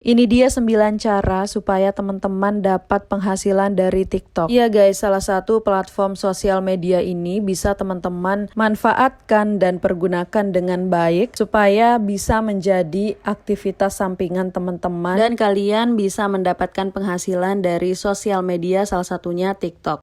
Ini dia 9 cara supaya teman-teman dapat penghasilan dari TikTok. Iya guys, salah satu platform sosial media ini bisa teman-teman manfaatkan dan pergunakan dengan baik supaya bisa menjadi aktivitas sampingan teman-teman dan kalian bisa mendapatkan penghasilan dari sosial media, salah satunya TikTok.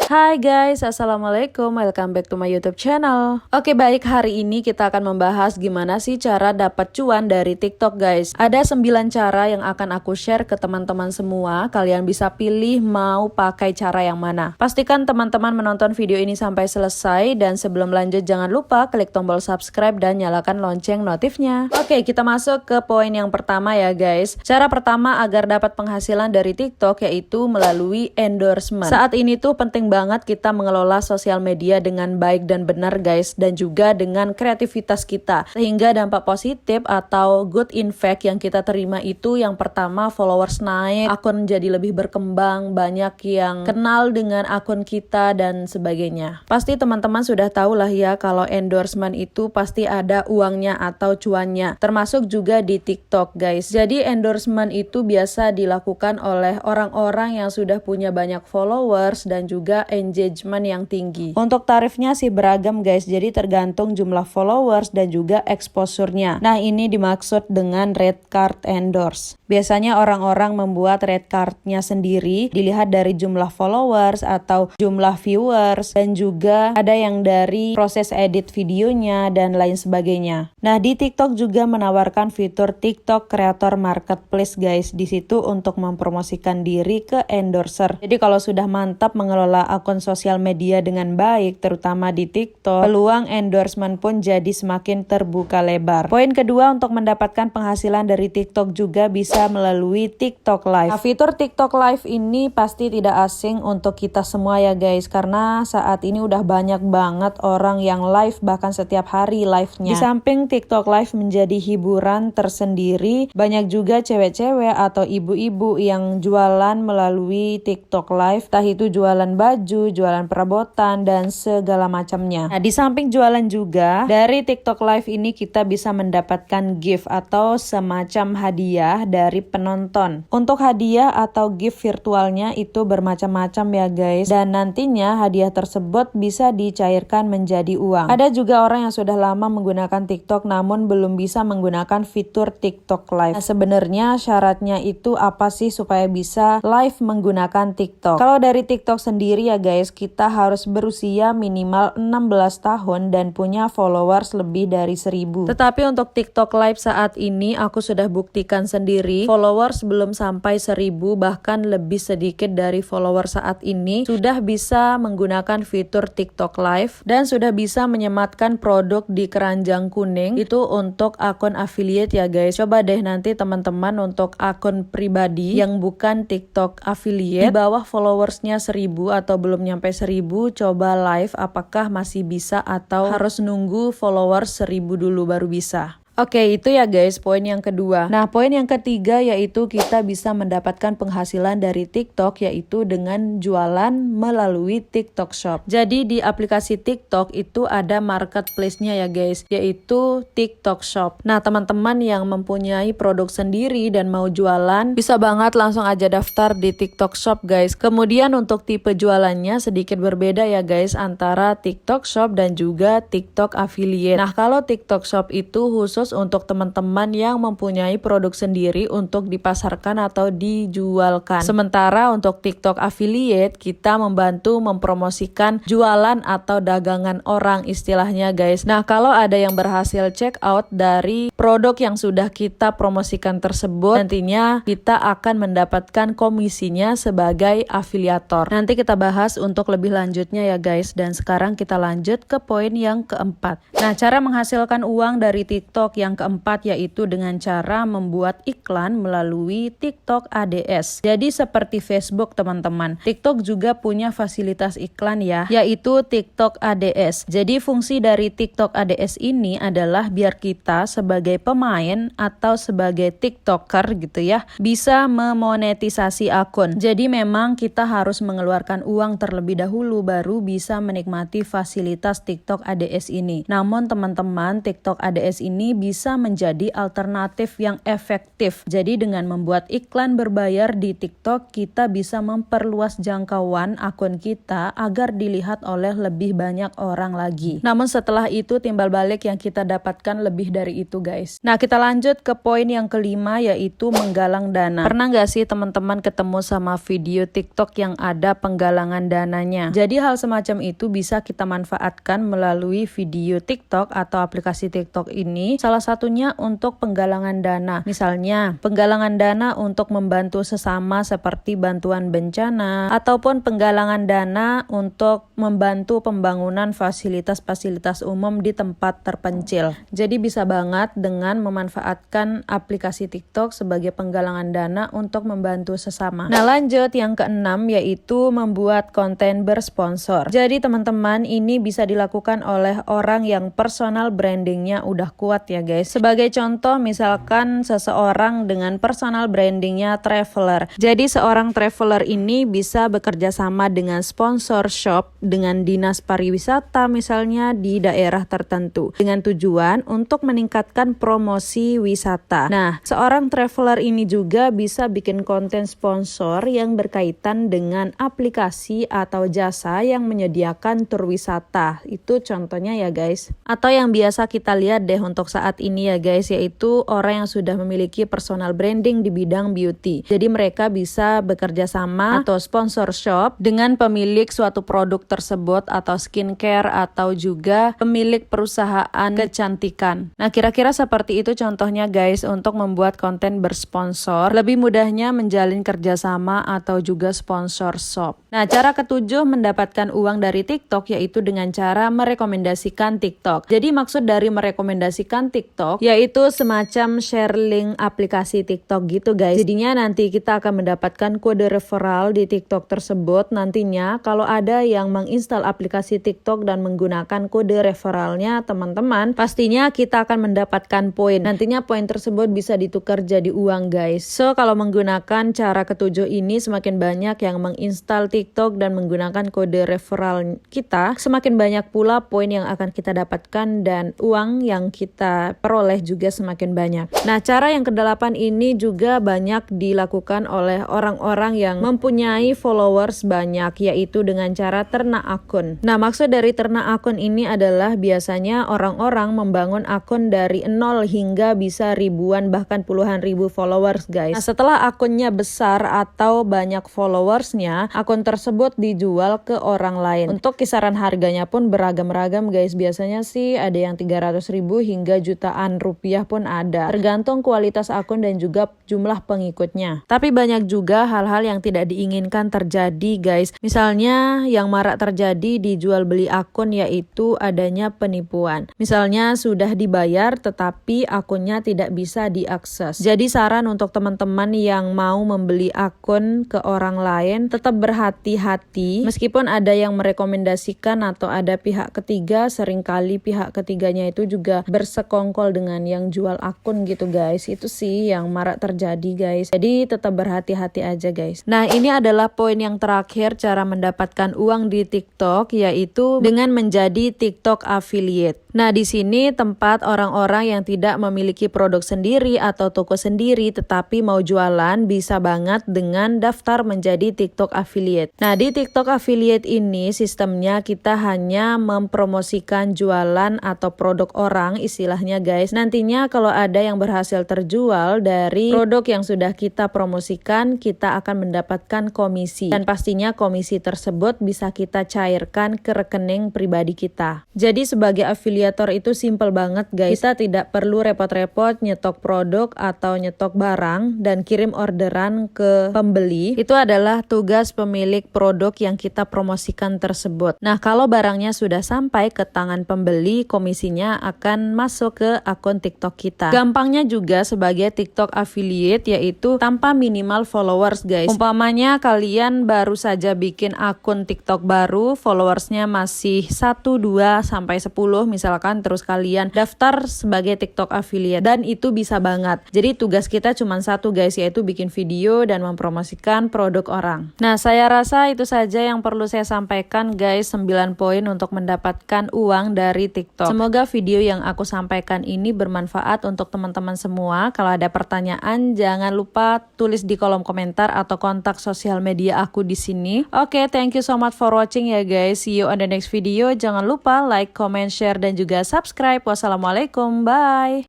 Hai guys, assalamualaikum, welcome back to my YouTube channel. Oke baik, hari ini kita akan membahas gimana sih cara dapat cuan dari TikTok guys. Ada 9 cara yang akan aku share ke teman-teman semua. Kalian bisa pilih mau pakai cara yang mana. Pastikan teman-teman menonton video ini sampai selesai. Dan sebelum lanjut jangan lupa klik tombol subscribe dan nyalakan lonceng notifnya. Oke, kita masuk ke poin yang pertama ya guys. Cara pertama agar dapat penghasilan dari TikTok yaitu melalui endorsement. Saat ini tuh penting banget kita mengelola sosial media dengan baik dan benar guys, dan juga dengan kreativitas kita sehingga dampak positif atau good impact yang kita terima itu yang pertama followers naik, akun jadi lebih berkembang, banyak yang kenal dengan akun kita dan sebagainya. Pasti teman-teman sudah tahu lah ya kalau endorsement itu pasti ada uangnya atau cuannya, termasuk juga di TikTok guys. Jadi endorsement itu biasa dilakukan oleh orang-orang yang sudah punya banyak followers dan juga engagement yang tinggi. Untuk tarifnya sih beragam guys, jadi tergantung jumlah followers dan juga exposure-nya. Nah ini dimaksud dengan red card endorse. Biasanya orang-orang membuat red card-nya sendiri, dilihat dari jumlah followers atau jumlah viewers, dan juga ada yang dari proses edit videonya dan lain sebagainya. Nah di TikTok juga menawarkan fitur TikTok Creator Marketplace guys, di situ untuk mempromosikan diri ke endorser. Jadi kalau sudah mantap mengelola akun sosial media dengan baik, terutama di TikTok, peluang endorsement pun jadi semakin terbuka lebar. Poin kedua, untuk mendapatkan penghasilan dari TikTok juga bisa melalui TikTok Live. Nah, fitur TikTok Live ini pasti tidak asing untuk kita semua ya guys, karena saat ini udah banyak banget orang yang live, bahkan setiap hari live-nya. Di samping TikTok Live menjadi hiburan tersendiri, banyak juga cewek-cewek atau ibu-ibu yang jualan melalui TikTok Live, entah itu jualan baju, jualan perabotan, dan segala macamnya. Nah, di samping jualan juga, dari TikTok Live ini kita bisa mendapatkan gift atau semacam hadiah dari penonton. Untuk hadiah atau gift virtualnya itu bermacam-macam ya guys, dan nantinya hadiah tersebut bisa dicairkan menjadi uang. Ada juga orang yang sudah lama menggunakan TikTok namun belum bisa menggunakan fitur TikTok Live. Nah, sebenarnya syaratnya itu apa sih supaya bisa live menggunakan TikTok? Kalau dari TikTok sendiri ya guys, kita harus berusia minimal 16 tahun dan punya followers lebih dari 1000. Tetapi untuk TikTok Live saat ini aku sudah buktikan sendiri, followers belum sampai 1000, bahkan lebih sedikit dari followers saat ini sudah bisa menggunakan fitur TikTok Live dan sudah bisa menyematkan produk di keranjang kuning. Itu untuk akun affiliate ya guys. Coba deh nanti teman-teman untuk akun pribadi yang bukan TikTok affiliate, di bawah followersnya 1000 atau belum nyampe 1000, coba live apakah masih bisa atau harus nunggu followers 1000 dulu baru bisa. Oke, itu ya guys poin yang kedua. Nah, poin yang ketiga yaitu kita bisa mendapatkan penghasilan dari TikTok yaitu dengan jualan melalui TikTok Shop. Jadi di aplikasi TikTok itu ada marketplace-nya ya guys, yaitu TikTok Shop. Nah, teman-teman yang mempunyai produk sendiri dan mau jualan, bisa banget langsung aja daftar di TikTok Shop guys. Kemudian untuk tipe jualannya sedikit berbeda ya guys antara TikTok Shop dan juga TikTok Affiliate. Nah, kalau TikTok Shop itu khusus untuk teman-teman yang mempunyai produk sendiri untuk dipasarkan atau dijualkan. Sementara untuk TikTok Affiliate kita membantu mempromosikan jualan atau dagangan orang istilahnya guys. Nah, kalau ada yang berhasil check out dari produk yang sudah kita promosikan tersebut, nantinya kita akan mendapatkan komisinya sebagai afiliator. Nanti kita bahas untuk lebih lanjutnya ya guys, dan sekarang kita lanjut ke poin yang keempat. Nah, cara menghasilkan uang dari TikTok yang keempat yaitu dengan cara membuat iklan melalui TikTok ADS. Jadi seperti Facebook teman-teman, TikTok juga punya fasilitas iklan ya, yaitu TikTok ADS. Jadi fungsi dari TikTok ADS ini adalah biar kita sebagai pemain atau sebagai TikToker gitu ya, bisa memonetisasi akun. Jadi memang kita harus mengeluarkan uang terlebih dahulu baru bisa menikmati fasilitas TikTok ADS ini. Namun teman-teman, TikTok ADS ini bisa menjadi alternatif yang efektif. Jadi dengan membuat iklan berbayar di TikTok, kita bisa memperluas jangkauan akun kita agar dilihat oleh lebih banyak orang lagi. Namun setelah itu timbal balik yang kita dapatkan lebih dari itu guys. Nah kita lanjut ke poin yang kelima, yaitu menggalang dana. Pernah gak sih teman-teman ketemu sama video TikTok yang ada penggalangan dananya? Jadi hal semacam itu bisa kita manfaatkan melalui video TikTok atau aplikasi TikTok ini. Salah satunya untuk penggalangan dana. Misalnya penggalangan dana untuk membantu sesama seperti bantuan bencana, ataupun penggalangan dana untuk membantu pembangunan fasilitas-fasilitas umum di tempat terpencil. Jadi bisa banget dengan memanfaatkan aplikasi TikTok sebagai penggalangan dana untuk membantu sesama. Nah lanjut yang keenam, yaitu membuat konten bersponsor. Jadi teman-teman, ini bisa dilakukan oleh orang yang personal brandingnya udah kuat ya guys. Sebagai contoh, misalkan seseorang dengan personal brandingnya traveler. Jadi seorang traveler ini bisa bekerja sama dengan sponsor shop, dengan dinas pariwisata misalnya di daerah tertentu, dengan tujuan untuk meningkatkan promosi wisata. Nah, seorang traveler ini juga bisa bikin konten sponsor yang berkaitan dengan aplikasi atau jasa yang menyediakan tur wisata. Itu contohnya ya guys. Atau yang biasa kita lihat deh untuk saat ini ya guys, yaitu orang yang sudah memiliki personal branding di bidang beauty. Jadi mereka bisa bekerja sama atau sponsor shop dengan pemilik suatu produk tersebut atau skincare atau juga pemilik perusahaan kecantikan. Nah kira-kira seperti itu contohnya guys untuk membuat konten bersponsor. Lebih mudahnya menjalin kerjasama atau juga sponsor shop. Nah cara ketujuh mendapatkan uang dari TikTok yaitu dengan cara merekomendasikan TikTok. Jadi maksud dari merekomendasikan TikTok yaitu semacam share link aplikasi TikTok gitu guys. Jadinya nanti kita akan mendapatkan kode referral di TikTok tersebut. Nantinya kalau ada yang menginstal aplikasi TikTok dan menggunakan kode referralnya teman-teman, pastinya kita akan mendapatkan poin. Nantinya poin tersebut bisa ditukar jadi uang guys. So kalau menggunakan cara ketujuh ini, semakin banyak yang menginstal TikTok dan menggunakan kode referral kita, semakin banyak pula poin yang akan kita dapatkan dan uang yang kita peroleh juga semakin banyak. Nah cara yang kedelapan ini juga banyak dilakukan oleh orang-orang yang mempunyai followers banyak, yaitu dengan cara ternak akun. Nah maksud dari ternak akun ini adalah biasanya orang-orang membangun akun dari nol hingga bisa ribuan bahkan puluhan ribu followers guys. Nah setelah akunnya besar atau banyak followersnya, akun tersebut dijual ke orang lain. Untuk kisaran harganya pun beragam-ragam guys. Biasanya sih ada yang 300.000 hingga jutaan rupiah pun ada. Tergantung kualitas akun dan juga jumlah pengikutnya. Tapi banyak juga hal-hal yang tidak diinginkan terjadi guys. Misalnya yang marak terjadi di jual beli akun yaitu adanya penipuan. Misalnya sudah dibayar tetapi akunnya tidak bisa diakses. Jadi saran untuk teman-teman yang mau membeli akun ke orang lain, tetap berhati-hati. Meskipun ada yang merekomendasikan atau ada pihak ketiga, seringkali pihak ketiganya itu juga bersekongkol dengan yang jual akun gitu guys. Itu sih yang marak terjadi guys. Jadi tetap berhati-hati aja guys. Nah ini adalah poin yang terakhir cara mendapatkan uang di TikTok, yaitu dengan menjadi TikTok affiliate. Nah di sini tempat orang-orang yang tidak memiliki produk sendiri atau toko sendiri tetapi mau jualan bisa banget dengan daftar menjadi TikTok affiliate. Nah di TikTok affiliate ini sistemnya kita hanya mempromosikan jualan atau produk orang istilahnya guys. Nantinya kalau ada yang berhasil terjual dari produk yang sudah kita promosikan, kita akan mendapatkan komisi. Dan pastinya komisi tersebut bisa kita cairkan ke rekening pribadi kita. Jadi sebagai afiliator itu simple banget guys. Kita tidak perlu repot-repot nyetok produk atau nyetok barang dan kirim orderan ke pembeli. Itu adalah tugas pemilik produk yang kita promosikan tersebut. Nah kalau barangnya sudah sampai ke tangan pembeli, komisinya akan masuk ke akun TikTok kita. Gampangnya juga sebagai TikTok affiliate yaitu tanpa minimal followers guys. Umpamanya kalian baru saja bikin akun TikTok baru, followersnya masih 1, 2, sampai 10 misalkan, terus kalian daftar sebagai TikTok affiliate dan itu bisa banget. Jadi tugas kita cuma satu guys, yaitu bikin video dan mempromosikan produk orang. Nah saya rasa itu saja yang perlu saya sampaikan guys, 9 poin untuk mendapatkan uang dari TikTok. Semoga video yang aku sampaikan bacakan ini bermanfaat untuk teman-teman semua. Kalau ada pertanyaan jangan lupa tulis di kolom komentar atau kontak sosial media aku di sini. Oke, thank you so much for watching ya guys. See you on the next video. Jangan lupa like, comment, share dan juga subscribe. Wassalamualaikum. Bye.